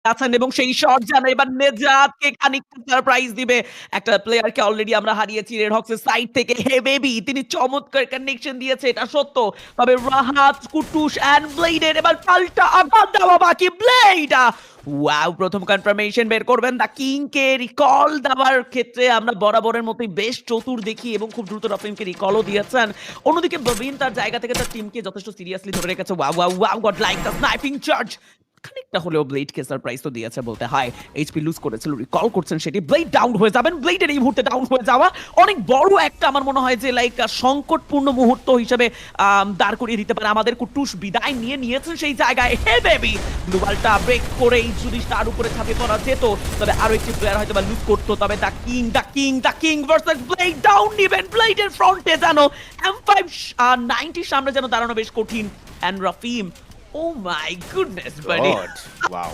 আছেন এবং সেই শট যেন এবার নেজাতকে খানিকটা সারপ্রাইজ দিবে। একটা প্লেয়ারকে অলরেডি আমরা হারিয়েছি রেড হকস এর সাইড থেকে। হে বেবি তিনি চমৎকার কানেকশন দিয়েছে এটা সত্য। তবে রাহাত, কুটুস অ্যান্ড ব্লেডের এবার পাল্টা আঘাত দেওয়া বাকি ব্লেড ওয়াও! প্রথম কনফার্মেশন বের করবেন দা কিংকে রিকল দেওয়ার ক্ষেত্রে আমরা বরাবরের মতোই বেশ চতুর দেখি এবং খুব দ্রুত রফিমকে রিকলও দিয়েছেন। অন্যদিকে ববিন তার জায়গা থেকে তার টিমকে যথেষ্ট সিরিয়াসলি ধরে রেখেছে। Wow, wow, wow! Goat like the sniping charge. খানিকটা হলেও ব্লেডকে সারপ্রাইজ তো দিয়েছে বলতে হয়। এইচপি লুজ করেছিল, রিকল করছেন সেটি। ব্লেড ডাউন হয়ে যাবেন। ব্লেডের এই মুহূর্তে ডাউন হয়ে যাওয়া অনেক বড় একটা আমার মনে হয় যে লাইক সংকটপূর্ণ মুহূর্ত হিসেবে দাঁড় করিয়ে দিতে পারে। আমাদের কুটুস বিদায় নিয়ে নিয়েছেন সেই জায়গায়। হে বেবি! গ্লোবালটা ব্রেক করেই যদি তার উপরে ঝাঁপিয়ে পড়া যেত, তবে আরো একটি প্লেয়ার হয়তো বা লুজ করতো। তবে the king versus blade down নিবেন। ব্লেডের ফ্রন্টে যেন M5 90 সামনে যেন দাঁড়ানো বেশ কঠিন। And রাফিম, oh my goodness, buddy. God! Wow!